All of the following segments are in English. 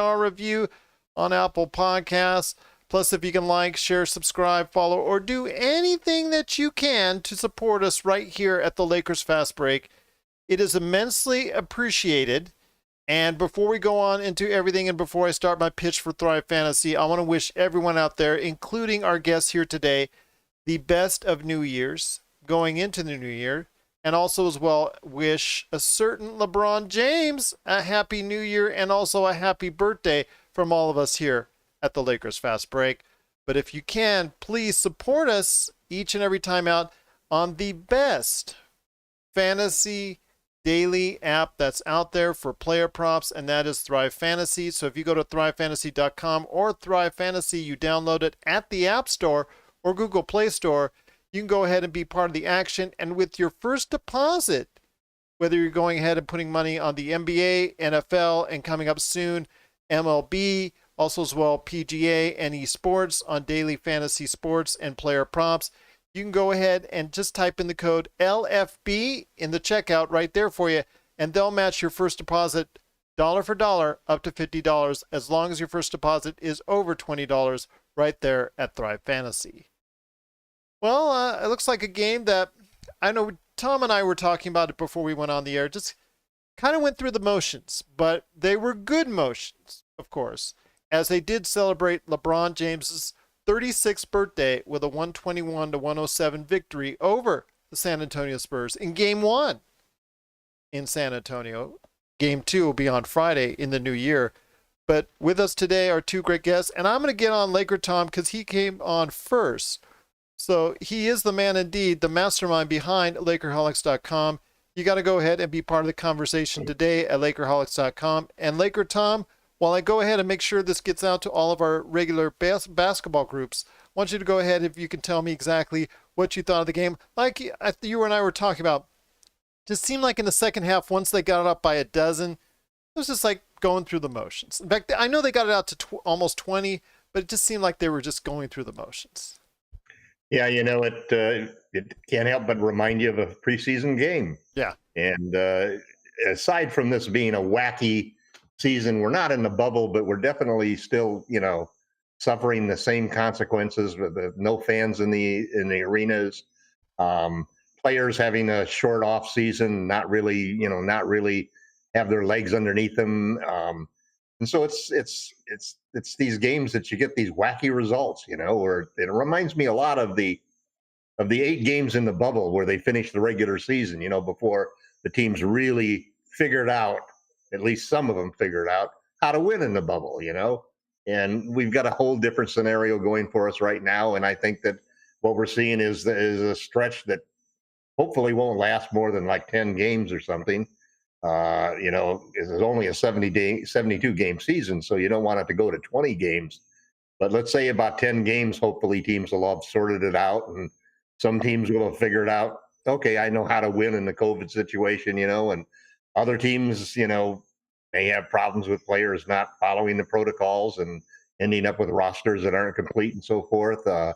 5-star review on Apple Podcasts. Plus, if you can like, share, subscribe, follow, or do anything that you can to support us right here at the Lakers Fast Break, it is immensely appreciated. And before we go on into everything and before I start my pitch for Thrive Fantasy, I want to wish everyone out there, including our guests here today, the best of New Year's going into the new year. And also as well wish a certain LeBron James a happy new year and also a happy birthday from all of us here at the Lakers Fast Break. But if you can, please support us each and every time out on the best fantasy daily app that's out there for player props, and that is Thrive Fantasy. So if you go to thrivefantasy.com or Thrive Fantasy, you download it at the App Store or Google Play Store, you can go ahead and be part of the action. And with your first deposit, whether you're going ahead and putting money on the NBA, NFL, and coming up soon, MLB, also as well PGA and esports on daily fantasy sports and player props, you can go ahead and just type in the code LFB in the checkout right there for you, and they'll match your first deposit dollar for dollar up to $50 as long as your first deposit is over $20 right there at Thrive Fantasy. Well, it looks like a game that I know Tom and I were talking about it before we went on the air. Just kind of went through the motions, but they were good motions, of course, as they did celebrate LeBron James's 36th birthday with a 121-107 victory over the San Antonio Spurs in Game 1 in San Antonio. Game 2 will be on Friday in the new year. But with us today are two great guests, and I'm going to get on Laker Tom because he came on first. So he is the man indeed, the mastermind behind Lakerholics.com. You got to go ahead and be part of the conversation today at Lakerholics.com. And Laker Tom, while I go ahead and make sure this gets out to all of our regular basketball groups, I want you to go ahead if you can tell me exactly what you thought of the game. Like you and I were talking about, just seemed like in the second half, once they got it up by a dozen, it was just like going through the motions. In fact, I know they got it out to almost 20, but it just seemed like they were just going through the motions. Yeah, it can't help but remind you of a preseason game. Yeah. And aside from this being a wacky season, we're not in the bubble, but we're definitely still, suffering the same consequences with no fans in the arenas, players having a short off season, not really have their legs underneath them. And so it's these games that you get these wacky results, where it reminds me a lot of the 8 games in the bubble where they finished the regular season, before the teams really figured out, at least some of them figured out how to win in the bubble, and we've got a whole different scenario going for us right now. And I think that what we're seeing is a stretch that hopefully won't last more than like 10 games or something. It's only a 72 game season, so you don't want it to go to 20 games. But let's say about 10 games, hopefully teams will have sorted it out, and some teams will have figured out, okay, I know how to win in the COVID situation, and other teams, may have problems with players not following the protocols and ending up with rosters that aren't complete and so forth. But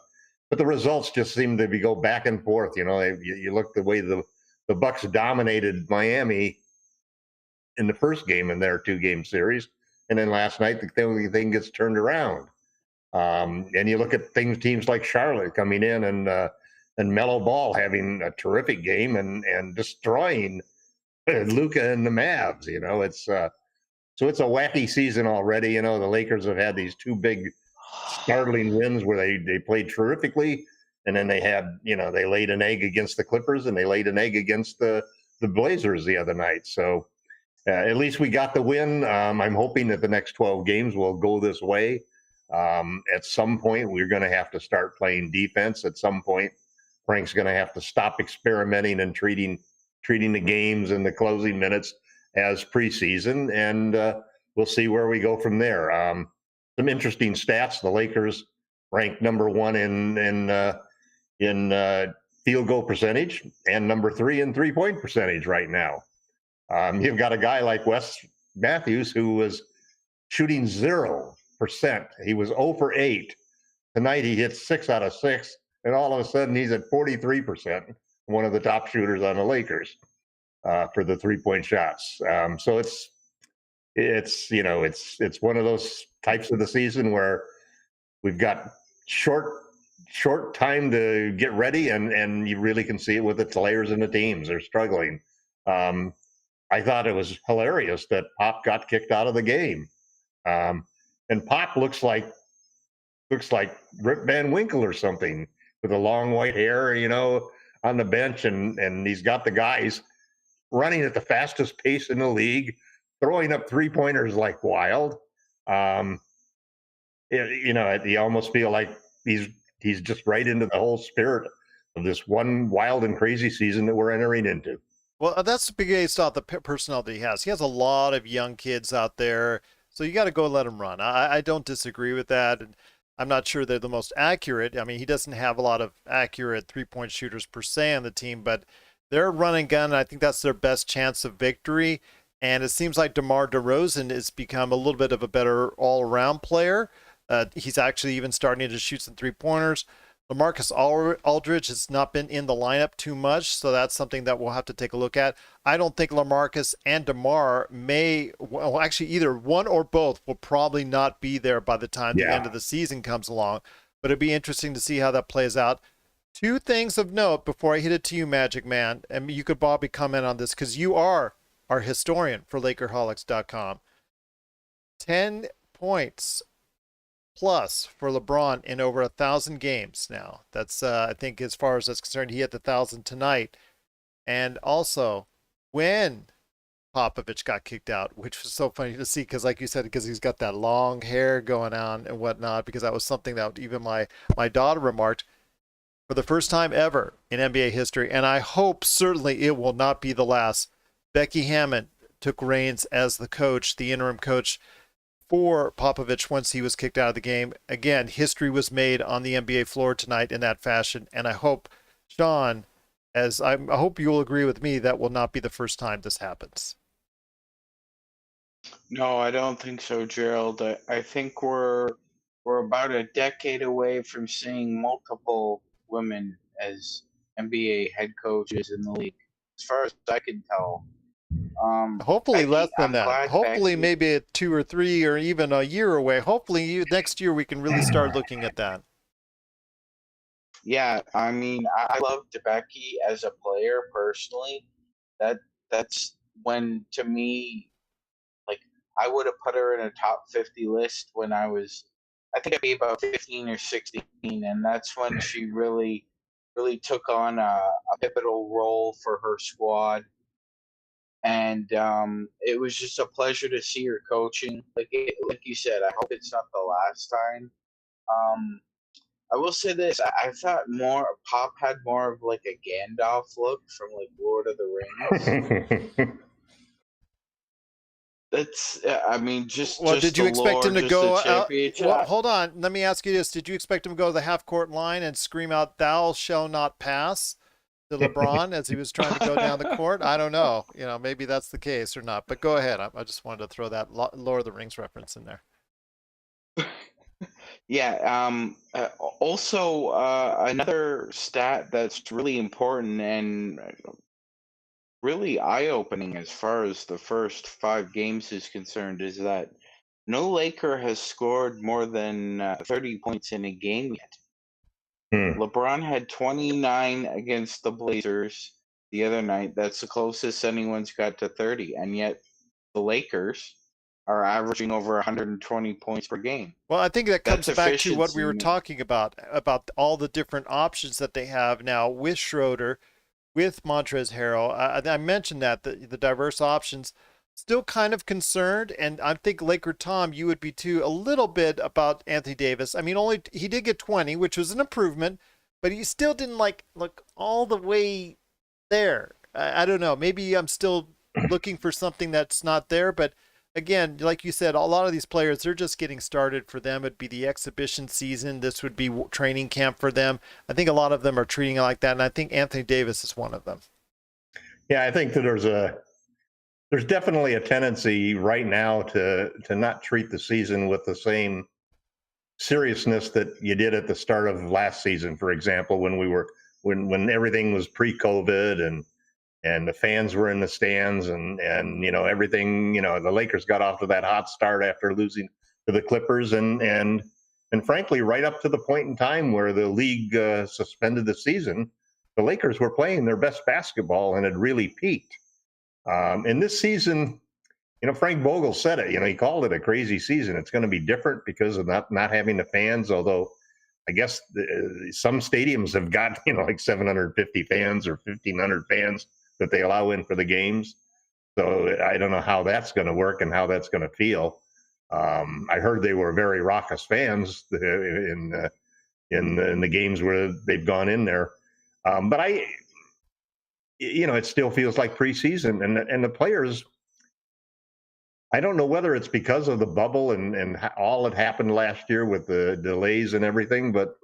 the results just seem to go back and forth. You look the way the Bucks dominated Miami in the first game in their 2-game series, and then last night the thing gets turned around. And you look at teams like Charlotte coming in and Melo Ball having a terrific game and destroying Luka and the Mavs. So it's a wacky season already. The Lakers have had these 2 big startling wins where they played terrifically, and then they had they laid an egg against the Clippers and they laid an egg against the Blazers the other night. So at least we got the win. I'm hoping that the next 12 games will go this way. At some point, we're going to have to start playing defense. At some point, Frank's going to have to stop experimenting and treating the games and the closing minutes as preseason, and we'll see where we go from there. Some interesting stats: the Lakers ranked number 1 in field goal percentage and number 3 in 3-point percentage right now. You've got a guy like Wes Matthews who was shooting 0%. He was 0 for 8. Tonight he hit 6 out of 6, and all of a sudden he's at 43%, one of the top shooters on the Lakers for the 3-point shots. So it's one of those types of the season where we've got short time to get ready, and you really can see it with the players and the teams. They're struggling. I thought it was hilarious that Pop got kicked out of the game. And Pop looks like Rip Van Winkle or something with the long white hair, on the bench, and he's got the guys running at the fastest pace in the league, throwing up 3-pointers like wild. Um, you almost feel like he's just right into the whole spirit of this one wild and crazy season that we're entering into. Well, that's based off the personality he has. He has a lot of young kids out there, so you got to go let him run. I don't disagree with that. And I'm not sure they're the most accurate. I mean, he doesn't have a lot of accurate 3-point shooters per se on the team, but they're running gun, and I think that's their best chance of victory. And it seems like DeMar DeRozan has become a little bit of a better all-around player. He's actually even starting to shoot some 3-pointers. LaMarcus Aldridge has not been in the lineup too much, so that's something that we'll have to take a look at. I don't think LaMarcus and DeMar actually either one or both will probably not be there by the time the end of the season comes along. But it'd be interesting to see how that plays out. Two things of note before I hit it to you, Magic Man, and you could, Bobby, comment on this because you are our historian for Lakerholics.com. 10 points plus for LeBron in over 1,000 games now. That's I think as far as that's concerned, he hit the 1,000 tonight. And also, when Popovich got kicked out, which was so funny to see because, like you said, because he's got that long hair going on and whatnot, because that was something that even my daughter remarked, for the first time ever in NBA history, and I hope certainly it will not be the last, Becky Hammon took reins as the coach, the interim coach, for Popovich once he was kicked out of the game. Again, history was made on the NBA floor tonight in that fashion, and I hope, Sean, I hope you'll agree with me, that will not be the first time this happens. No, I don't think so, Gerald. I think we're about a decade away from seeing multiple women as NBA head coaches in the league, as far as I can tell. Hopefully Becky, less than I'm that. glad Hopefully Becky, maybe 2 or 3 or even a year away. Hopefully next year we can really start looking at that. yeah, I mean, I loved Becky as a player personally. That's when, to me, like, I would have put her in a top 50 list when I think I'd be about 15 or 16, and that's when she really took on a pivotal role for her squad. And it was just a pleasure to see her coaching. Like you said, I hope it's not the last time. Um, I will say this: I thought Pop had more of like a Gandalf look from like Lord of the Rings. I mean, Well, just did the you expect lore, him to just the go out? championship. Well, hold on. Let me ask you this. Did you expect him to go to the half-court line and scream out, "Thou shall not pass," to LeBron as he was trying to go down the court? I don't know. Maybe that's the case or not. But go ahead. I just wanted to throw that Lord of the Rings reference in there. Yeah. Also, another stat that's really important and really eye-opening as far as the first 5 games is concerned is that no Laker has scored more than 30 points in a game yet. LeBron had 29 against the Blazers the other night. That's the closest anyone's got to 30, and yet the Lakers are averaging over 120 points per game. Well, I think that comes That's back to what we efficiency, were man. talking about all the different options that they have now with Schroeder, with Montrezl Harrell. I mentioned that the diverse options. Still kind of concerned, and I think Laker Tom, you would be too, a little bit about Anthony Davis. I mean, only he did get 20, which was an improvement, but he still didn't look all the way there. I don't know. Maybe I'm still looking for something that's not there, but again, like you said, a lot of these players, they're just getting started. For them, it'd be the exhibition season. This would be training camp for them. I think a lot of them are treating it like that, and I think Anthony Davis is one of them. Yeah, I think that there's definitely a tendency right now to not treat the season with the same seriousness that you did at the start of last season, for example, when everything was pre-COVID and the fans were in the stands, and everything. The Lakers got off to that hot start after losing to the Clippers, and frankly, right up to the point in time where the league suspended the season, the Lakers were playing their best basketball and had really peaked. And this season, Frank Vogel said it. He called it a crazy season. It's going to be different because of not having the fans. Although, I guess some stadiums have got like 750 fans or 1,500 fans that they allow in for the games. So I don't know how that's going to work and how that's going to feel. I heard they were very raucous fans in the games where they've gone in there. But it still feels like preseason, and the players. I don't know whether it's because of the bubble and all that happened last year with the delays and everything, but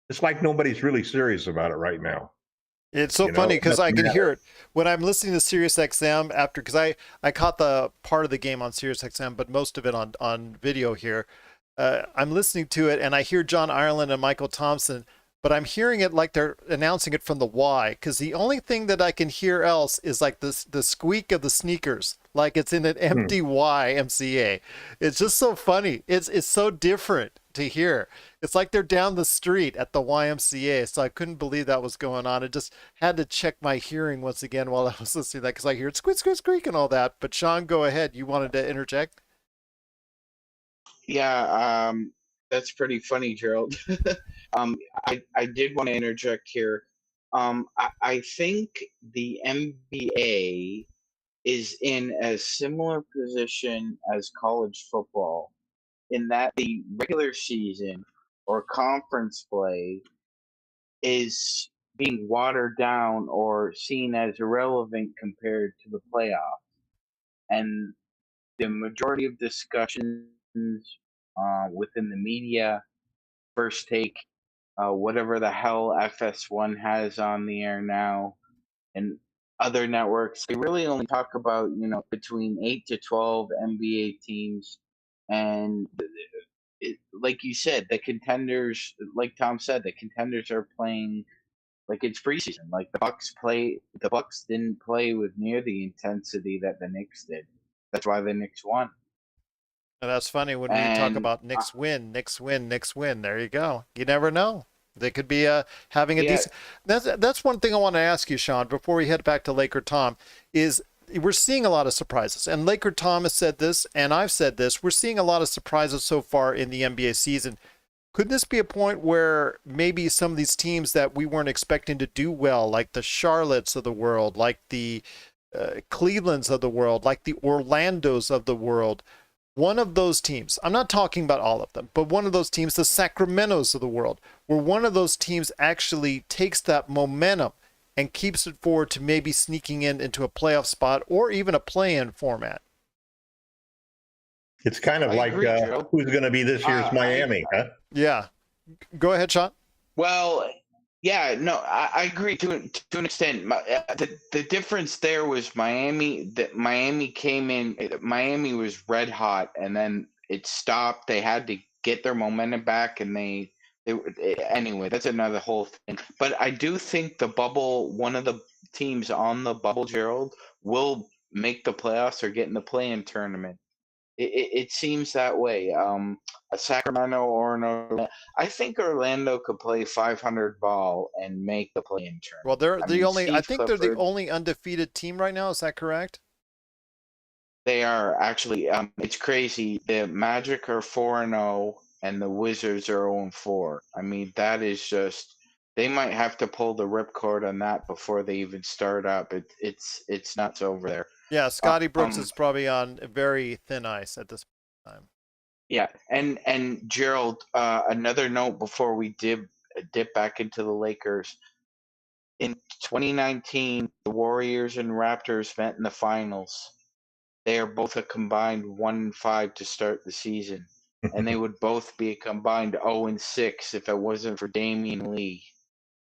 it's like nobody's really serious about it right now. It's so funny because I can hear it when I'm listening to Sirius XM because I caught the part of the game on Sirius XM, but most of it on video here. I'm listening to it and I hear John Ireland and Michael Thompson, but I'm hearing it like they're announcing it from the Y, because the only thing that I can hear else is like the squeak of the sneakers, like it's in an empty YMCA. It's just so funny. It's so different to hear. It's like they're down the street at the YMCA. So I couldn't believe that was going on. I just had to check my hearing once again while I was listening to that, because I hear it squeak, squeak, squeak and all that. But Sean, go ahead. You wanted to interject? Yeah, that's pretty funny, Gerald. I did want to interject here. I think the NBA is in a similar position as college football in that the regular season or conference play is being watered down or seen as irrelevant compared to the playoffs. And the majority of discussions within the media, First Take, whatever the hell FS1 has on the air now, and other networks, they really only talk about between 8 to 12 NBA teams, and like you said, the contenders, like Tom said, the contenders are playing like it's preseason. Like the Bucks didn't play with near the intensity that the Knicks did. That's why the Knicks won. And that's funny when we talk about Knicks win. There you go. You never know. They could be having a decent. That's one thing I want to ask you, Sean, before we head back to Laker Tom, is we're seeing a lot of surprises. And Laker Tom has said this, and I've said this. We're seeing a lot of surprises so far in the NBA season. Could this be a point where maybe some of these teams that we weren't expecting to do well, like the Charlottes of the world, like the Clevelands of the world, like the Orlandos of the world, one of those teams, I'm not talking about all of them, but one of those teams, the Sacramentos of the world, where one of those teams actually takes that momentum and keeps it forward to maybe sneaking into a playoff spot or even a play-in format? It's kind of who's going to be this year's Miami, huh? Yeah. Go ahead, Sean. Well, yeah, no, I agree to an extent. The difference there was Miami. That Miami came in. Miami was red hot, and then it stopped. They had to get their momentum back, and they anyway. That's another whole thing. But I do think the bubble. One of the teams on the bubble, Gerald, will make the playoffs or get in the play-in tournament. It seems that way. A Sacramento or an Orlando. I think Orlando could play 500 ball and make the play-in tournament. Well, they're I think they're the only undefeated team right now. Is that correct? They are actually. It's crazy. The Magic are 4-0, and the Wizards are 0-4. I mean, that is just. They might have to pull the ripcord on that before they even start up. It's nuts over there. Yeah, Scotty Brooks is probably on very thin ice at this time. Yeah, and Gerald, another note before we dip back into the Lakers. In 2019, the Warriors and Raptors met in the finals. They are both a combined 1-5 to start the season, and they would both be a combined 0-6 if it wasn't for Damian Lee.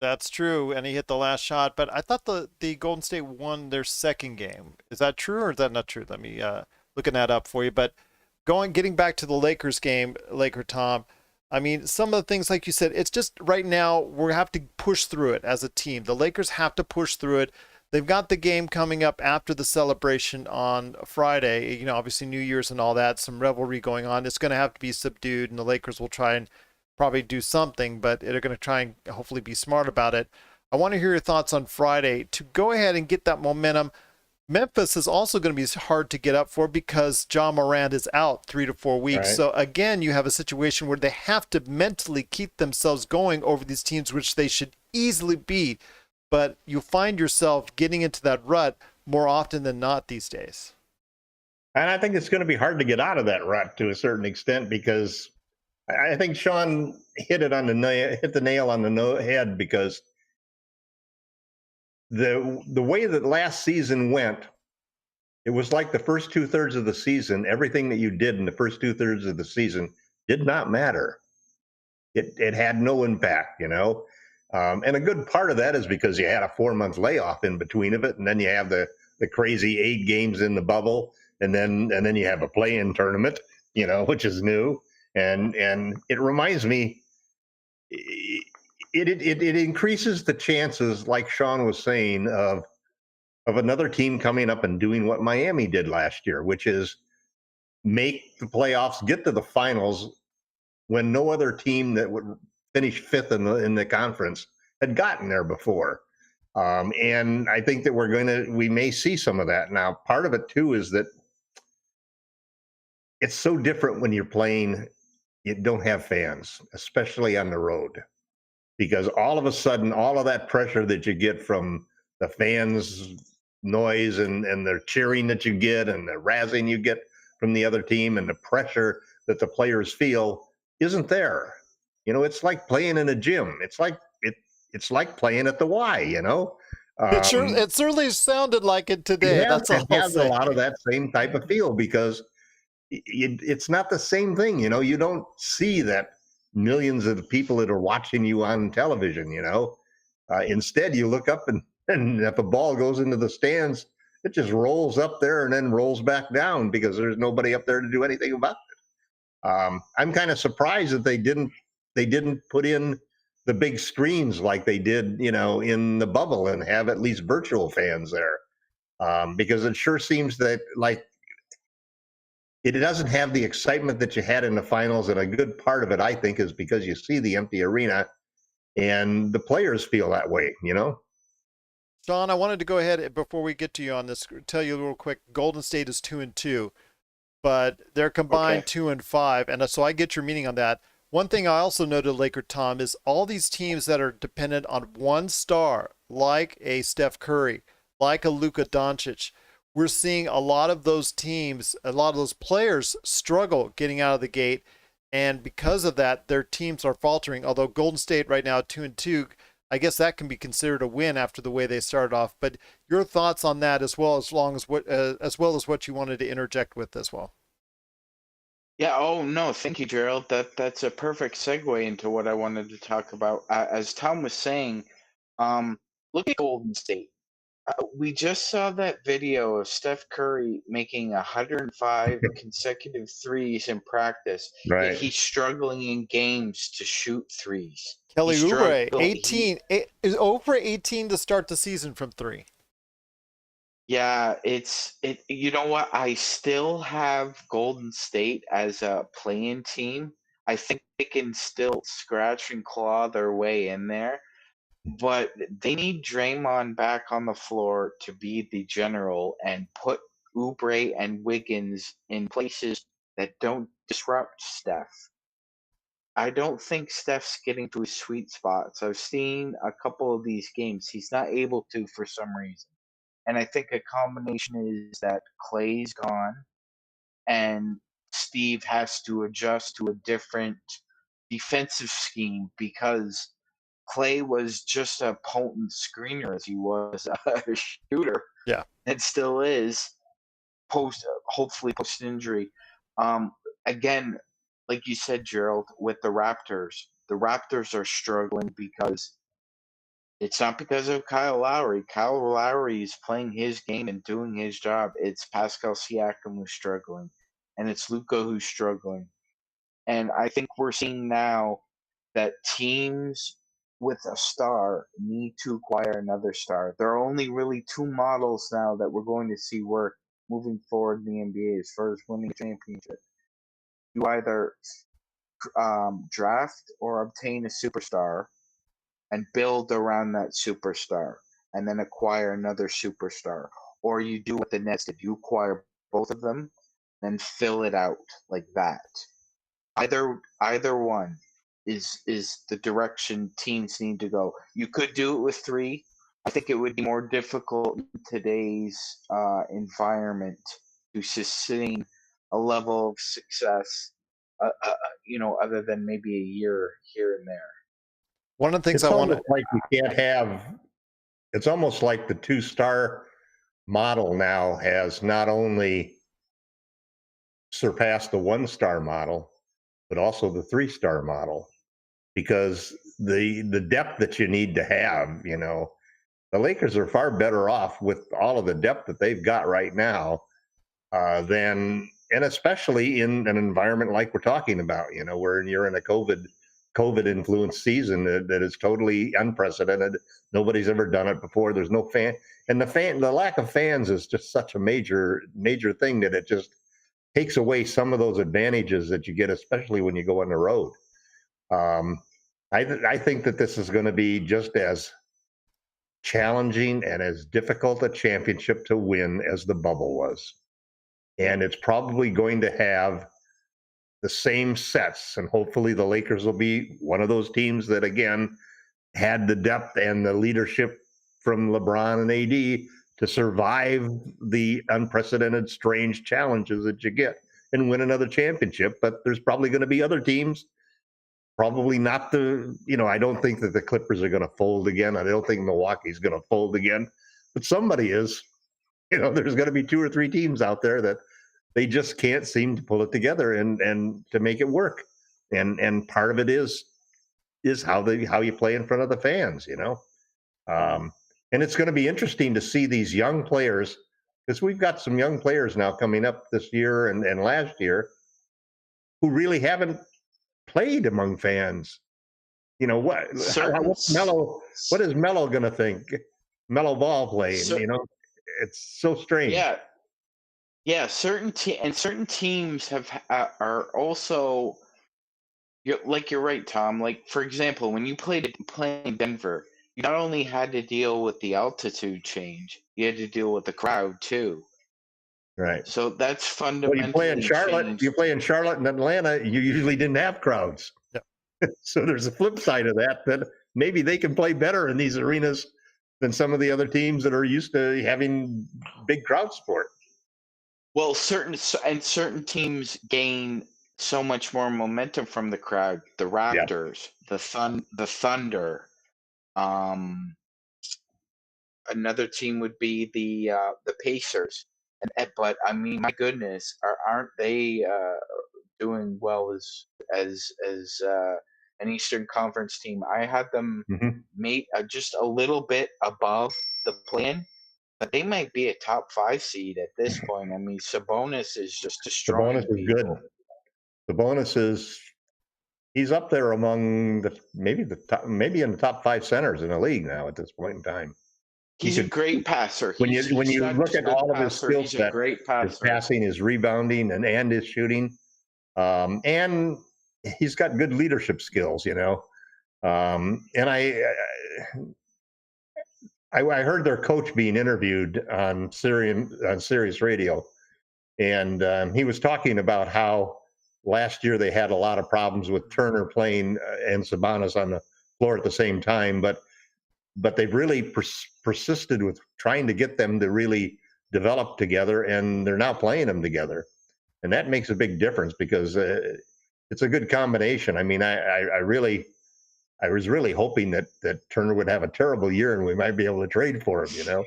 That's true, and he hit the last shot. But I thought the Golden State won their second game. Is that true, or is that not true? Let me looking that up for you. But getting back to the Lakers game, Laker Tom, I mean, some of the things, like you said, it's just right now we have to push through it as a team. The Lakers have to push through it. They've got the game coming up after the celebration on Friday. Obviously New Year's and all that, some revelry going on. It's going to have to be subdued, and the Lakers will try and probably do something, but they're going to try and hopefully be smart about it. I want to hear your thoughts on Friday to go ahead and get that momentum. Memphis is also going to be hard to get up for because John Morant is out 3 to 4 weeks. Right. So again, you have a situation where they have to mentally keep themselves going over these teams, which they should easily beat. But you find yourself getting into that rut more often than not these days. And I think it's going to be hard to get out of that rut to a certain extent because I think Sean hit the nail on the head because the way that last season went, it was like the first 2/3 of the season, everything that you did in the first 2/3 of the season did not matter. It had no impact, and a good part of that is because you had a 4-month layoff in between of it, and then you have the crazy 8 games in the bubble, and then you have a play-in tournament, which is new, and it reminds me, it increases the chances, like Sean was saying, of another team coming up and doing what Miami did last year, which is make the playoffs, get to the finals when no other team that would finish fifth in the conference had gotten there before. And I think that we may see some of that now. Part of it too is that it's so different when you're playing. You don't have fans, especially on the road, because all of a sudden, all of that pressure that you get from the fans' noise and the cheering that you get and the razzing you get from the other team and the pressure that the players feel isn't there. It's like playing in a gym. It's like playing at the Y. It certainly sounded like it today. It has, That's all it I'll has a say. lot of that same type of feel because it's not the same thing. You don't see that millions of people that are watching you on television. Instead, you look up and if a ball goes into the stands, it just rolls up there and then rolls back down because there's nobody up there to do anything about it. I'm kind of surprised that they didn't put in the big screens like they did, in the bubble and have at least virtual fans there, because it sure seems that like it doesn't have the excitement that you had in the finals, and a good part of it, I think, is because you see the empty arena and the players feel that way. Sean, I wanted to go ahead before we get to you on this, tell you real quick. Golden State is 2-2, but they're combined Okay. 2-5, and so I get your meaning on that. One thing I also noted, Laker Tom, is all these teams that are dependent on one star, like a Steph Curry, like a Luka Doncic. We're seeing a lot of those teams, a lot of those players struggle getting out of the gate, and because of that, their teams are faltering. Although Golden State right now 2-2, I guess that can be considered a win after the way they started off. But your thoughts on that, as well as what you wanted to interject with as well. Yeah. Oh no, thank you, Gerald. That's a perfect segue into what I wanted to talk about. As Tom was saying, look at Golden State. We just saw that video of Steph Curry making 105 consecutive threes in practice, yet Right. he's struggling in games to shoot threes. Kelly He's Oubre, struggling. 18, is over 18 to start the season from three. Yeah, it. You know what? I still have Golden State as a playing team. I think they can still scratch and claw their way in there, but they need Draymond back on the floor to be the general and put Oubre and Wiggins in places that don't disrupt Steph. I don't think Steph's getting to his sweet spots. I've seen a couple of these games. He's not able to for some reason. And I think a combination is that Clay's gone and Steve has to adjust to a different defensive scheme because Clay was just a potent screener as he was a shooter Yeah. and still is hopefully post injury. Um, again, like you said, Gerald, with the Raptors are struggling because it's not because of Kyle Lowry. Kyle Lowry is playing his game and doing his job. It's Pascal Siakam who's struggling, and it's Luka who's struggling. And I think we're seeing now that teams with a star need to acquire another star. There are only really two models now that we're going to see work moving forward in the NBA as far as winning a championship. You either draft or obtain a superstar and build around that superstar and then acquire another superstar. Or you do what the Nets did. You acquire both of them, then fill it out like that. Either one is the direction teams need to go. You could do it with three. I think it would be more difficult in today's environment to sustain a level of success, other than maybe a year here and there. One of the things It's I want to almost like you can't have. It's almost like the two-star model now has not only surpassed the one-star model, but also the three-star model, because the depth that you need to have, the Lakers are far better off with all of the depth that they've got right now and especially in an environment like we're talking about, where you're in a COVID influenced season that is totally unprecedented. Nobody's ever done it before. There's no fan, and the lack of fans is just such a major thing that it just takes away some of those advantages that you get, especially when you go on the road. I think that this is going to be just as challenging and as difficult a championship to win as the bubble was. And it's probably going to have the same sets. And hopefully the Lakers will be one of those teams that, again, had the depth and the leadership from LeBron and AD to survive the unprecedented, strange challenges that you get and win another championship. But there's probably going to be other teams, probably not I don't think that the Clippers are going to fold again. I don't think Milwaukee's going to fold again, but somebody is. There's going to be two or three teams out there that they just can't seem to pull it together and to make it work. And part of it is how you play in front of the fans, and it's going to be interesting to see these young players, because we've got some young players now coming up this year and last year who really haven't played among fans. What's Melo? What is Melo going to think? Melo Ball playing, it's so strange. Yeah. Certain teams are also. You're right, Tom. Like, for example, when you play in Denver, you not only had to deal with the altitude change, you had to deal with the crowd too. Right. So that's fundamentally. Well, you play in Charlotte and Atlanta, you usually didn't have crowds. Yeah. So there's a flip side of that maybe they can play better in these arenas than some of the other teams that are used to having big crowd support. Well, certain teams gain so much more momentum from the crowd. The Raptors, the Thunder. Another team would be the Pacers. But I mean, my goodness, aren't they doing well as an Eastern Conference team? I had them just a little bit above the plan. But they might be a top 5 seed at this point. I mean, Sabonis is just destroying. Sabonis is good. Sabonis he's up there among maybe in the top 5 centers in the league now at this point in time. He's a great passer. When you look at all of his skill set, great passer. His passing, his rebounding, and his shooting, and he's got good leadership skills, and I heard their coach being interviewed on Sirius Radio, and he was talking about how last year they had a lot of problems with Turner playing and Sabonis on the floor at the same time, but they've really persisted with trying to get them to really develop together, and they're now playing them together, and that makes a big difference because it's a good combination. I mean, I was really hoping that Turner would have a terrible year and we might be able to trade for him,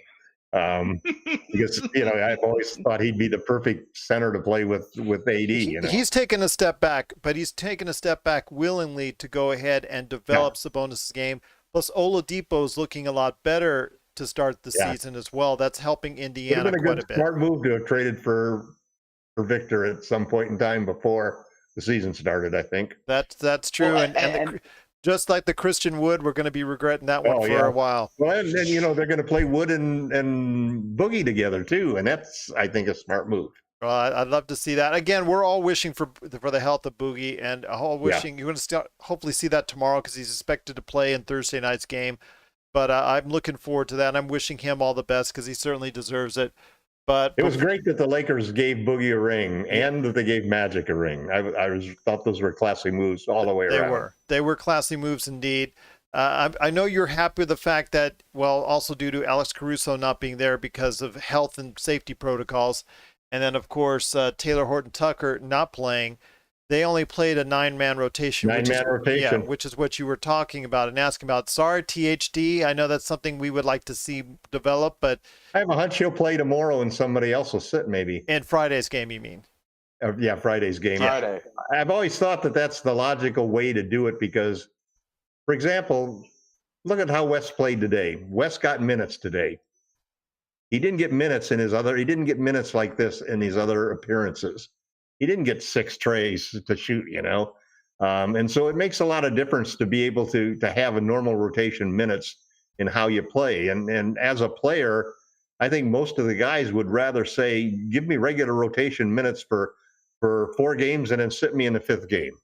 because I've always thought he'd be the perfect center to play with AD. He's taken a step back, but he's taken a step back willingly to go ahead and develop Sabonis' game. Plus, Oladipo's looking a lot better to start the season as well. That's helping Indiana quite a bit. Smart move to have traded for Victor at some point in time before the season started, I think. That's true. Well, And just like the Christian Wood, we're going to be regretting that one Oh, for yeah. a while. Well, and then, they're going to play Wood and Boogie together too. And that's, I think, a smart move. Well, I'd love to see that. Again, we're all wishing for the health of Boogie, and all wishing you're going to hopefully see that tomorrow because he's expected to play in Thursday night's game. But I'm looking forward to that. And I'm wishing him all the best because he certainly deserves it. But it was great that the Lakers gave Boogie a ring and that they gave Magic a ring. I thought those were classy moves all the way around. They were classy moves indeed. I know you're happy with the fact that, well, also due to Alex Caruso not being there because of health and safety protocols. And then, of course, Taylor Horton-Tucker not playing. They only played a 9-man rotation. Rotation. Which is what you were talking about and asking about. Sorry, THD. I know that's something we would like to see develop, but I have a hunch he'll play tomorrow and somebody else will sit maybe. In Friday's game, you mean? Yeah, Friday's game. Friday. I've always thought that that's the logical way to do it because, for example, look at how West played today. West got minutes today. He didn't get minutes he didn't get minutes like this in his other appearances. He didn't get 6 trays to shoot, and so it makes a lot of difference to be able to have a normal rotation minutes in how you play. And as a player, I think most of the guys would rather say, give me regular rotation minutes for 4 games and then sit me in the 5th game,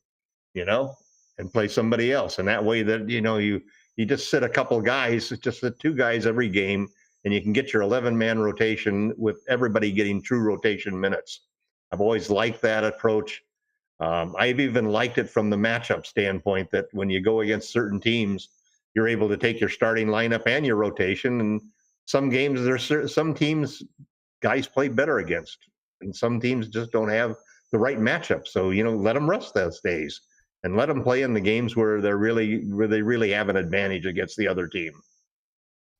and play somebody else. And that way that, you just sit a couple guys, just sit 2 guys every game, and you can get your 11-man rotation with everybody getting true rotation minutes. I've always liked that approach. I've even liked it from the matchup standpoint that when you go against certain teams, you're able to take your starting lineup and your rotation. And some games, there's some teams guys play better against, and some teams just don't have the right matchup. So, let them rest those days and let them play in the games where they really have an advantage against the other team.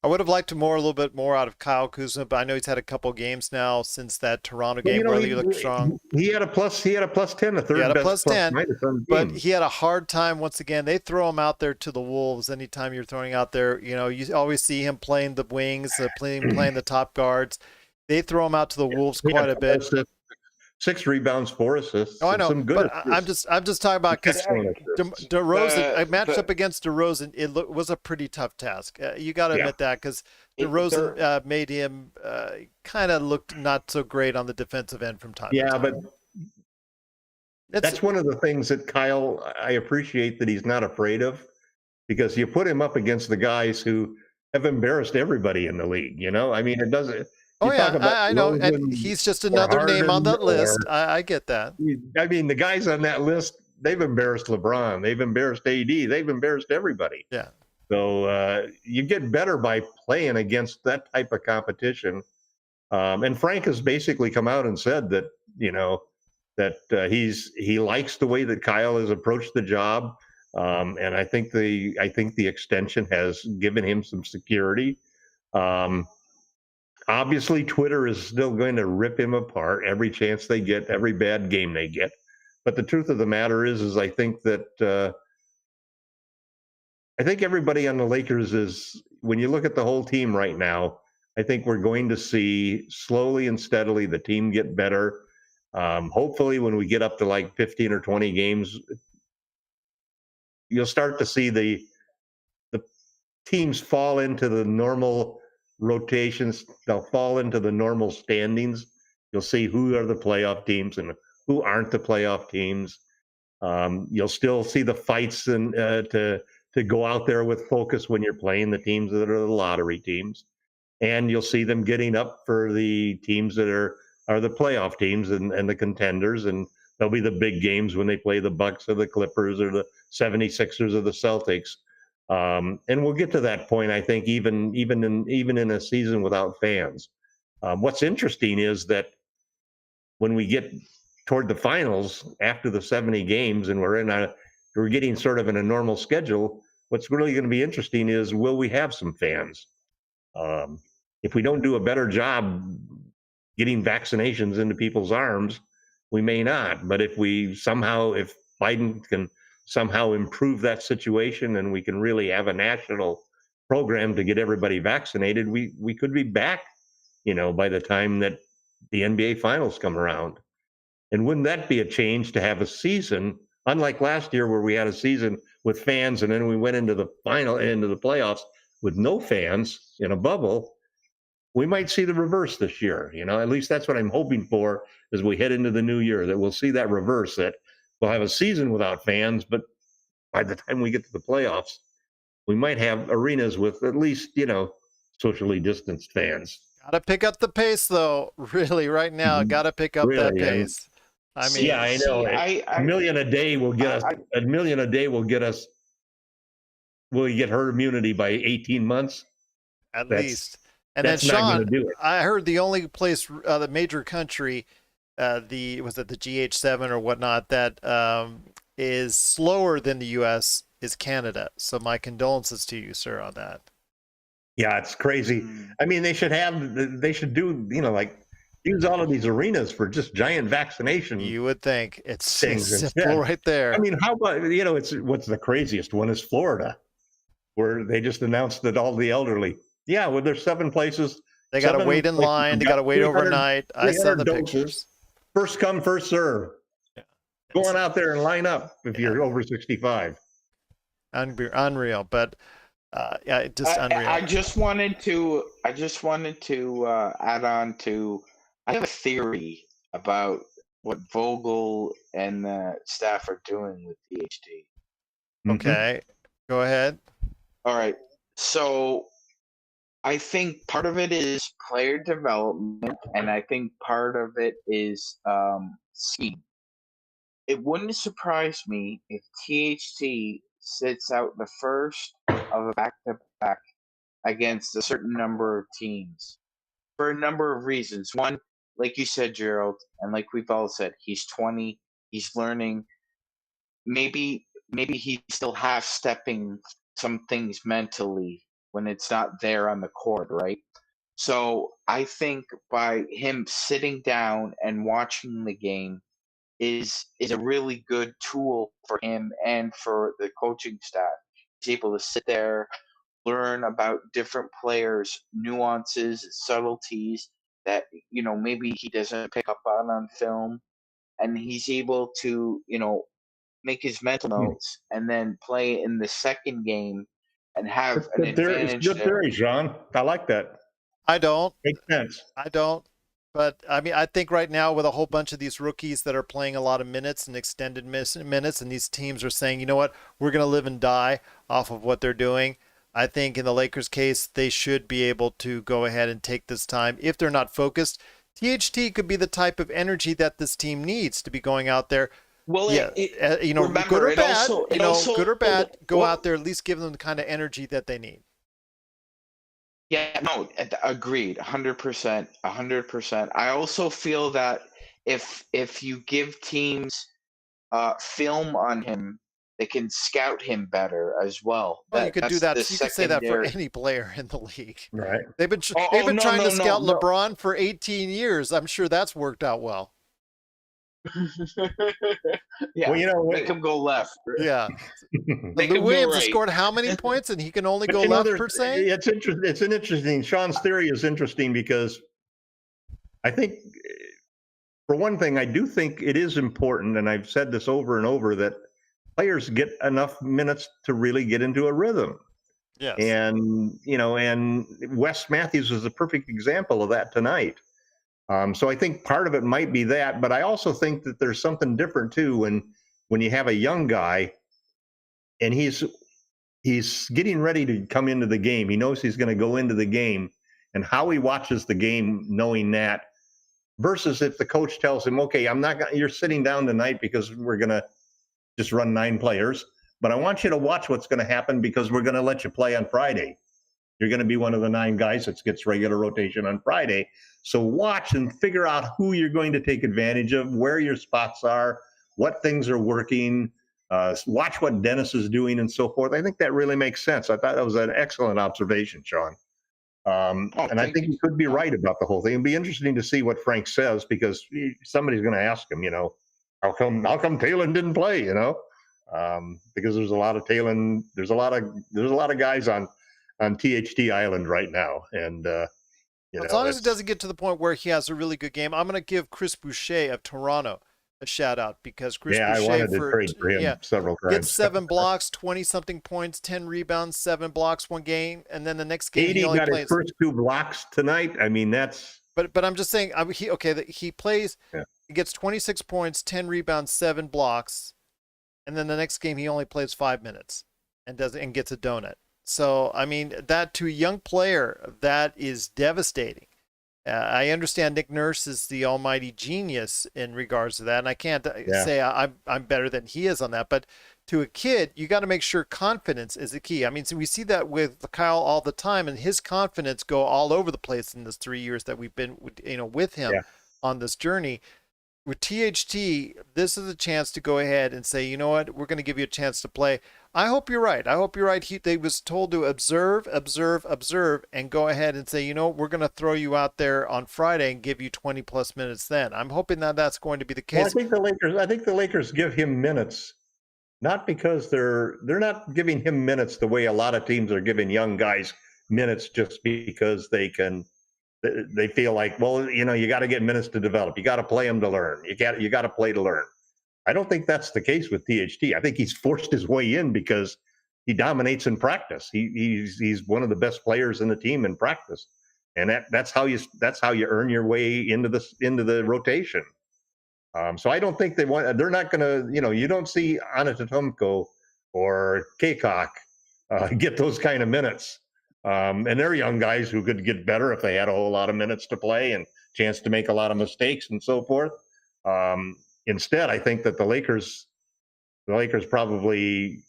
I would have liked a little bit more out of Kyle Kuzma, but I know he's had a couple games now since that Toronto game where he looked strong. He had a plus 10, a third he had a best plus 10, but team. he had a hard time once again. They throw him out there to the Wolves anytime you're throwing out there. You always see him playing the wings, playing the top guards. They throw him out to the Wolves quite a bit. 6 rebounds, 4 assists. Oh, I know, some good but assists. I'm just talking about because DeRozan, a matchup up against DeRozan, was a pretty tough task. You got to admit that because DeRozan made him kind of look not so great on the defensive end from time to time. But that's one of the things that Kyle, I appreciate that he's not afraid of, because you put him up against the guys who have embarrassed everybody in the league. I mean, it doesn't. Oh, yeah, I know. And he's just another name on that list. I get that. I mean, the guys on that list, they've embarrassed LeBron. They've embarrassed AD. They've embarrassed everybody. Yeah. So you get better by playing against that type of competition. And Frank has basically come out and said that, he likes the way that Kyle has approached the job. And I think the extension has given him some security. Obviously, Twitter is still going to rip him apart every chance they get, every bad game they get. But the truth of the matter is I think that I think everybody on the Lakers is, when you look at the whole team right now, I think we're going to see slowly and steadily the team get better. Hopefully, when we get up to like 15 or 20 games, you'll start to see the teams fall into the normal rotations. They'll fall into the normal standings. You'll see who are the playoff teams and who aren't the playoff teams. You'll still see the fights and to go out there with focus when you're playing the teams that are the lottery teams, and you'll see them getting up for the teams that are the playoff teams and the contenders. And there'll be the big games when they play the Bucks or the Clippers or the 76ers or the Celtics. And we'll get to that point, I think, even in a season without fans. What's interesting is that when we get toward the finals after the 70 games and we're getting sort of in a normal schedule, what's really going to be interesting is, will we have some fans? If we don't do a better job getting vaccinations into people's arms, we may not. But if Biden can somehow improve that situation and we can really have a national program to get everybody vaccinated, we could be back, by the time that the NBA finals come around. And wouldn't that be a change to have a season, unlike last year where we had a season with fans and then we went into the playoffs with no fans in a bubble? We might see the reverse this year. At least that's what I'm hoping for as we head into the new year, that we'll see that reverse, that we'll have a season without fans, but by the time we get to the playoffs, we might have arenas with at least, socially distanced fans. Gotta pick up the pace, though. Really, right now, gotta pick up that Really, pace. I mean, yeah, I know. A million a day will get us. A million a day will get us. Will we get herd immunity by 18 months? at least. And then That's not Sean, going to do it. I heard the only place, the major country, was it the GH7 or whatnot, that is slower than the U.S. is Canada. So my condolences to you, sir, on that. Yeah, it's crazy. I mean, they should do, like use all of these arenas for just giant vaccination. You would think it's things simple instead. right there. I mean, how about, what's the craziest one is Florida, where they just announced that all the elderly, well, there's 7 places. They got to wait in line. They got to wait overnight. I saw the pictures. First come, first serve. Yeah. Go on out there and line up if you're over 65. Unreal, but just unreal. I just wanted to add on to. I have a theory about what Vogel and the staff are doing with THT. Okay, go ahead. All right, so I think part of it is player development, and I think part of it is scheme. It wouldn't surprise me if THT sits out the first of a back-to-back against a certain number of teams for a number of reasons. One, like you said, Gerald, and like we've all said, he's 20, he's learning. Maybe he's still half-stepping some things mentally when it's not there on the court, right? So I think by him sitting down and watching the game is a really good tool for him and for the coaching staff. He's able to sit there, learn about different players' nuances, subtleties that maybe he doesn't pick up on film, and he's able to make his mental notes and then play in the second game and have an advantage. It's good theory, Sean. I like that. I don't. Makes sense. I don't. But I mean, I think right now with a whole bunch of these rookies that are playing a lot of minutes and extended minutes, and these teams are saying, you know what, we're going to live and die off of what they're doing. I think in the Lakers case, they should be able to go ahead and take this time. If they're not focused, THT could be the type of energy that this team needs to be going out there. Well, remember, good or bad, good or bad, go out there, at least give them the kind of energy that they need. Yeah, no, agreed, 100%, 100%. I also feel that if you give teams film on him, they can scout him better as well. Well, you could do that. You could say that for any player in the league. Right. They've been trying to scout LeBron for 18 years. I'm sure that's worked out well. Yeah, well, make him go left. Yeah. Lou Williams has scored how many points, and he can only go left per se? It's interesting. It's an interesting. Sean's theory is interesting because I think, for one thing, I do think it is important, and I've said this over and over, that players get enough minutes to really get into a rhythm. Yes. And and Wes Matthews is a perfect example of that tonight. So I think part of it might be that, but I also think that there's something different too when you have a young guy and he's getting ready to come into the game. He knows he's going to go into the game, and how he watches the game knowing that, versus if the coach tells him, okay, you're sitting down tonight because we're going to just run 9 players, but I want you to watch what's going to happen because we're going to let you play on Friday. You're going to be one of the 9 guys that gets regular rotation on Friday. So watch and figure out who you're going to take advantage of, where your spots are, what things are working, watch what Dennis is doing and so forth. I think that really makes sense. I thought that was an excellent observation, Sean. And I think you could be right about the whole thing. It'd be interesting to see what Frank says, because somebody's going to ask him, how come Talon didn't play, because there's a lot of Talon, there's a lot of guys on THT Island right now. And, as long as it doesn't get to the point where he has a really good game, I'm going to give Chris Boucher of Toronto a shout out because Chris Yeah, I Boucher wanted to trade for him several gets times. 7 blocks, 20 something points, 10 rebounds, 7 blocks one game, and then the next game he 80 only got his plays. first 2 blocks tonight. I mean, that's. But I'm just saying, he plays. Yeah. He gets 26 points, 10 rebounds, 7 blocks, and then the next game he only plays 5 minutes and gets a donut. So I mean, that to a young player, that is devastating. I understand Nick Nurse is the almighty genius in regards to that, and I can't say I'm better than he is on that. But to a kid, you got to make sure confidence is the key. I mean, so we see that with Kyle all the time, and his confidence go all over the place in this 3 years that we've been, with him on this journey. With THT, this is a chance to go ahead and say, you know what, we're going to give you a chance to play. I hope you're right. They was told to observe, and go ahead and say, you know, we're going to throw you out there on Friday and give you 20 plus minutes then. I'm hoping that that's going to be the case. Well, I think the Lakers give him minutes, not because they're not giving him minutes the way a lot of teams are giving young guys minutes just because they feel like, well, you got to get minutes to develop. You got to play them to learn. You got to play to learn. I don't think that's the case with THT. I think he's forced his way in because he dominates in practice. He's one of the best players in the team in practice, and that's how you earn your way into the rotation. So I don't think they're not going to, you don't see Antetokounmpo or Kaycock get those kind of minutes. And they're young guys who could get better if they had a whole lot of minutes to play and chance to make a lot of mistakes and so forth. Instead, I think that the Lakers probably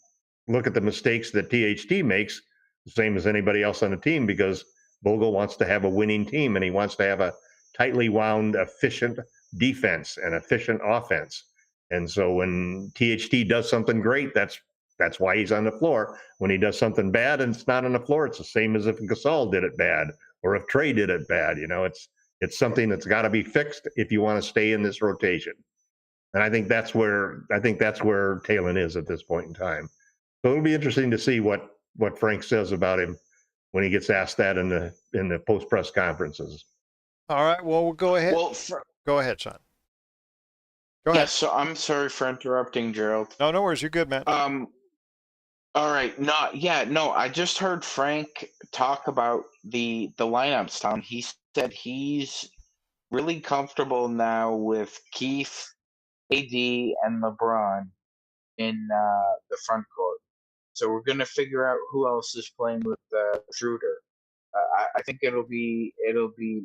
look at the mistakes that THT makes the same as anybody else on the team, because Vogel wants to have a winning team and he wants to have a tightly wound, efficient defense and efficient offense. And so when THT does something great, that's why he's on the floor. When he does something bad and it's not on the floor, it's the same as if Gasol did it bad or if Trey did it bad. It's something that's got to be fixed if you want to stay in this rotation. And I think that's where Talon is at this point in time. So it'll be interesting to see what Frank says about him when he gets asked that in the post press conferences. All right. Well, we'll go ahead. Go ahead, Sean. Go ahead. So I'm sorry for interrupting, Gerald. No worries. You're good, man. All right. No. I just heard Frank talk about the lineups, Tom. He said he's really comfortable now with Keith, AD, and LeBron in the front court. So we're gonna figure out who else is playing with Schroeder. I think it'll be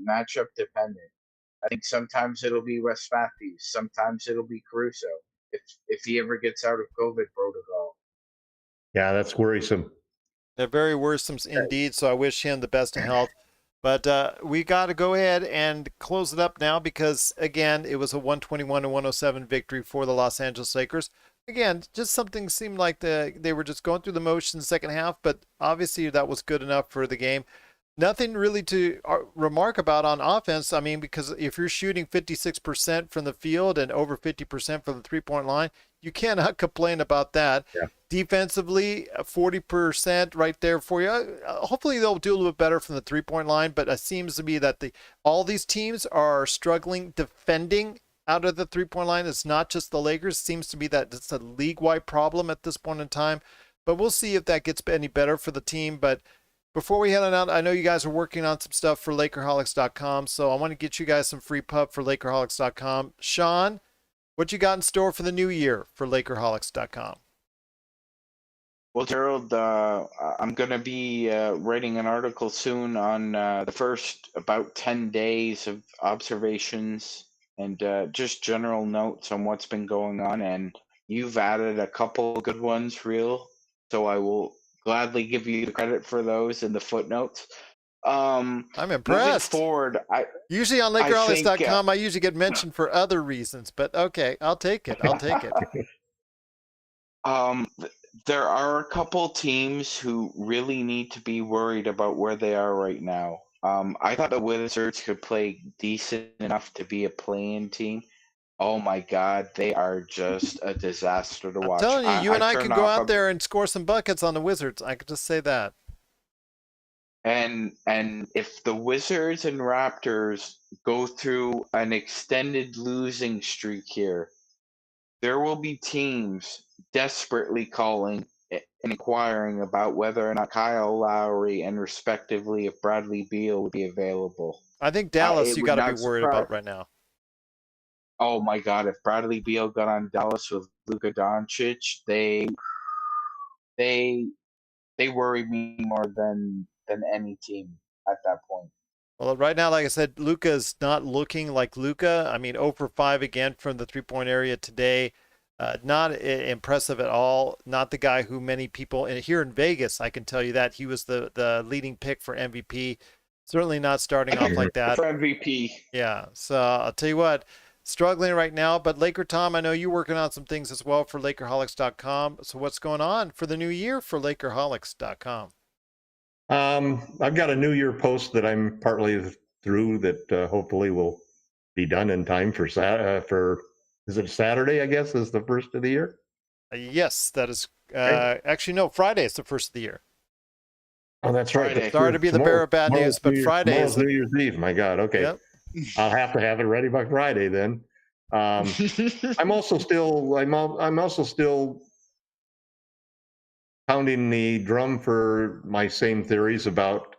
matchup dependent. I think sometimes it'll be Wes Matthews, sometimes it'll be Caruso if he ever gets out of COVID protocol. Yeah, that's worrisome. They're very worrisome indeed. So I wish him the best of health. But we got to go ahead and close it up now because, again, it was a 121-107 victory for the Los Angeles Lakers. Again, just something seemed like they were just going through the motions second half, but obviously that was good enough for the game. Nothing really to remark about on offense. I mean, because if you're shooting 56% from the field and over 50% from the three-point line, you cannot complain about that. Yeah. Defensively, 40% right there for you. Hopefully they'll do a little bit better from the three-point line, but it seems to be that all these teams are struggling defending out of the three-point line. It's not just the Lakers. It seems to be that it's a league-wide problem at this point in time, but we'll see if that gets any better for the team. But before we head on out, I know you guys are working on some stuff for Lakerholics.com, so I want to get you guys some free pub for Lakerholics.com. Sean, what you got in store for the new year for Lakerholics.com? Well, Gerald, I'm going to be writing an article soon on the first about 10 days of observations and just general notes on what's been going on. And you've added a couple good ones, so I will gladly give you the credit for those in the footnotes. I'm impressed. Moving forward, usually on Lakerholics.com, I usually get mentioned for other reasons, but okay, I'll take it. There are a couple teams who really need to be worried about where they are right now. I thought the Wizards could play decent enough to be a play-in team. Oh my God, they are just a disaster to watch. I'm telling you, and I can go out there and score some buckets on the Wizards. I could just say that. And if the Wizards and Raptors go through an extended losing streak here, there will be teams desperately calling and inquiring about whether or not Kyle Lowry and respectively if Bradley Beal would be available. I think Dallas, It you would got to be not worried surprise. about right now. Oh my God! If Bradley Beal got on Dallas with Luka Doncic, they they worry me more than any team at that point. Well, right now, like I said, Luka's not looking like Luka. I mean, 0 for 5 again from the three-point area today. Not impressive at all. Not the guy who many people here in Vegas, I can tell you that he was the leading pick for MVP. Certainly not starting off like that. For MVP. Yeah. So I'll tell you what, struggling right now. But Laker Tom, I know you're working on some things as well for Lakerholics.com. So what's going on for the new year for Lakerholics.com? I've got a New Year post that I'm partly through that hopefully will be done in time for is it Saturday? I guess is the first of the year. Yes, that is. Right. Actually, no. Friday is the first of the year. Oh, that's right. Friday. Sorry to be the bearer of bad news, but Friday is New Year's Eve. My God. Okay. Yep. I'll have to have it ready by Friday then. I'm also still pounding the drum for my same theories about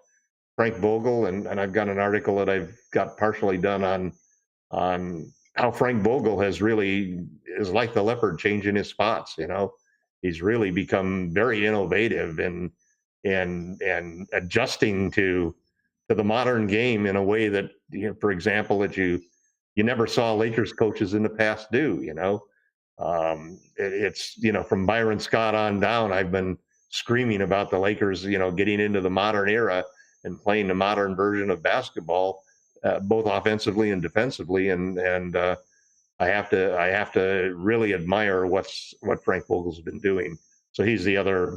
Frank Vogel, and I've got an article that I've got partially done on how Frank Vogel is like the leopard changing his spots. He's really become very innovative and adjusting to the modern game in a way that, for example, that you never saw Lakers coaches in the past do. It's from Byron Scott on down, I've been screaming about the Lakers, getting into the modern era and playing the modern version of basketball, both offensively and defensively. And I have to really admire what Frank Vogel's been doing. So he's the other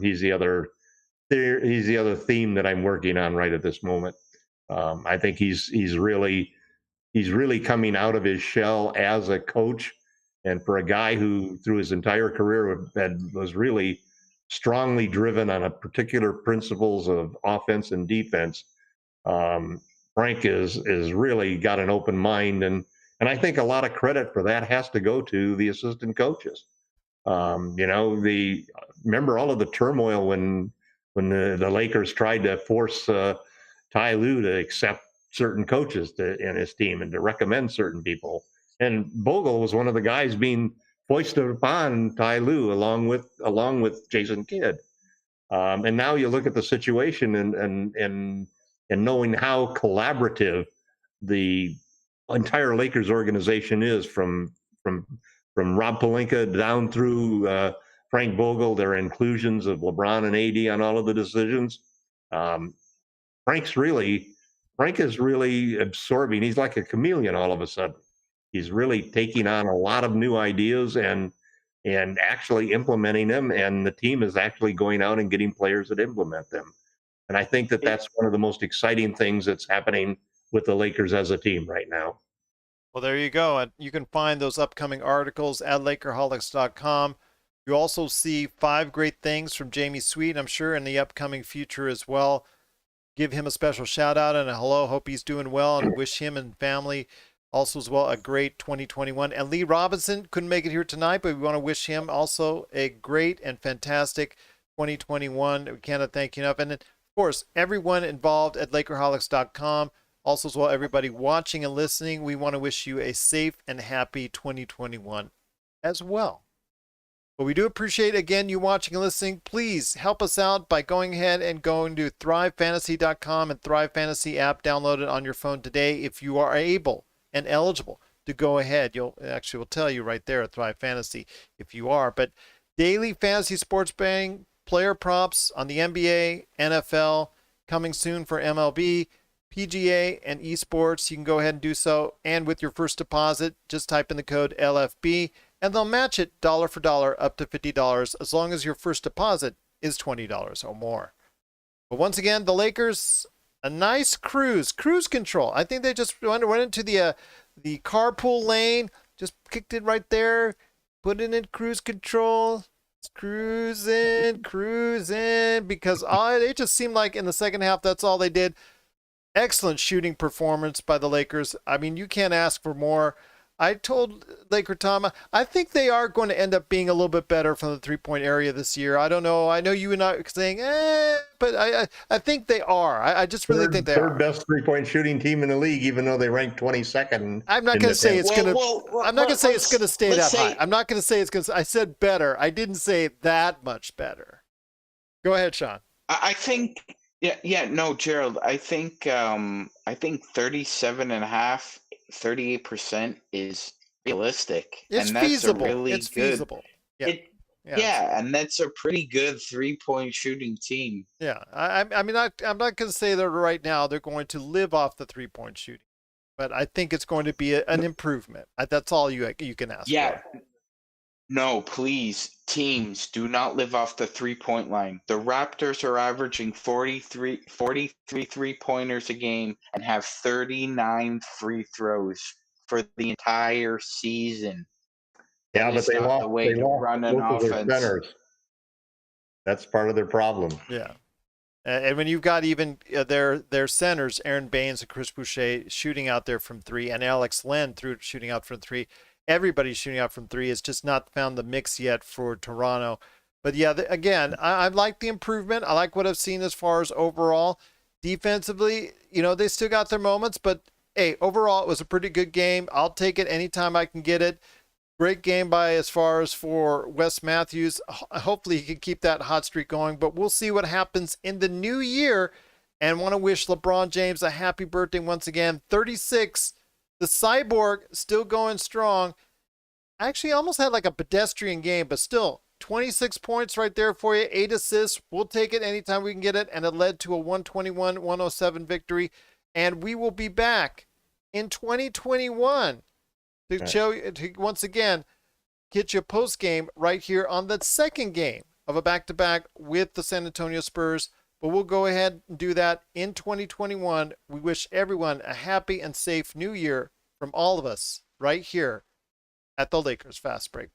theme that I'm working on right at this moment. I think he's really coming out of his shell as a coach, and for a guy who through his entire career was really strongly driven on a particular principles of offense and defense. Frank is really got an open mind, and I think a lot of credit for that has to go to the assistant coaches. Remember all of the turmoil when the Lakers tried to force Ty Lue to accept certain coaches in his team and to recommend certain people. And Vogel was one of the guys being foisted upon Ty Lue along with Jason Kidd. And now you look at the situation and knowing how collaborative the entire Lakers organization is from Rob Pelinka down through Frank Vogel, their inclusions of LeBron and AD on all of the decisions. Um, Frank is really absorbing. He's like a chameleon all of a sudden. He's really taking on a lot of new ideas and actually implementing them, and the team is actually going out and getting players that implement them. And I think that that's one of the most exciting things that's happening with the Lakers as a team right now. Well, there you go. And you can find those upcoming articles at Lakerholics.com. You also see 5 great things from Jamie Sweet, I'm sure, in the upcoming future as well. Give him a special shout out and a hello. Hope he's doing well, and wish him and family also as well a great 2021. And Lee Robinson couldn't make it here tonight, but we want to wish him also a great and fantastic 2021. We cannot thank you enough. And then, of course, everyone involved at Lakerholics.com. Also, as well, everybody watching and listening, we want to wish you a safe and happy 2021 as well. But we do appreciate, again, you watching and listening. Please help us out by going ahead and going to ThriveFantasy.com and Thrive Fantasy app. Download it on your phone today if you are able and eligible to go ahead. We'll tell you right there at Thrive Fantasy if you are. But daily fantasy sports betting, player props on the NBA, NFL, coming soon for MLB, PGA, and esports. You can go ahead and do so. And with your first deposit, just type in the code LFB, and they'll match it dollar for dollar up to $50 as long as your first deposit is $20 or more. But once again, the Lakers, a nice cruise control. I think they just went into the carpool lane, just kicked it right there, put it in cruise control. Cruising, because it just seemed like in the second half, that's all they did. Excellent shooting performance by the Lakers. I mean, you can't ask for more. I told Laker Tom, I think they are going to end up being a little bit better from the 3-point area this year. I don't know. I know you and I are saying, but I think they are. I just really think they are. Third best 3-point shooting team in the league, even though they ranked 22nd. I'm not going to say it's going to. I'm not going to say it's going to stay that high. I'm not going to say it's going to. I said better. I didn't say that much better. Go ahead, Sean. I think. Yeah. No, Gerald. I think 37.5%, 38% is realistic, It's and that's feasible. a really It's good. feasible. Yeah. Yeah, and that's a pretty good 3-point shooting team. Yeah. I mean, I'm not going to say that right now they're going to live off the 3-point shooting, but I think it's going to be an improvement. That's all you can ask for. No, please, teams, do not live off the 3-point line. The Raptors are averaging 43 3-pointers a game and have 39 free throws for the entire season. Yeah, but they lost. They lost run an both of their offense. centers. That's part of their problem. Yeah. And when you've got even their centers, Aaron Baines and Chris Boucher shooting out there from 3, and Alex Len shooting out from 3. Everybody's shooting out from 3. It's just not found the mix yet for Toronto. But yeah, again, I like the improvement. I like what I've seen as far as overall. Defensively, they still got their moments, but hey, overall it was a pretty good game. I'll take it anytime I can get it. Great game by as far as for Wes Matthews. Hopefully he can keep that hot streak going, but we'll see what happens in the new year. And want to wish LeBron James a happy birthday once again. 36, the Cyborg still going strong. Actually almost had like a pedestrian game, but still 26 points right there for you, 8 assists. We'll take it anytime we can get it, and it led to a 121-107 victory. And we will be back in 2021 to show you, to once again get you a post game right here on the second game of a back-to-back with the San Antonio Spurs. But we'll go ahead and do that in 2021. We wish everyone a happy and safe new year from all of us right here at the Lakers Fast Break Podcast.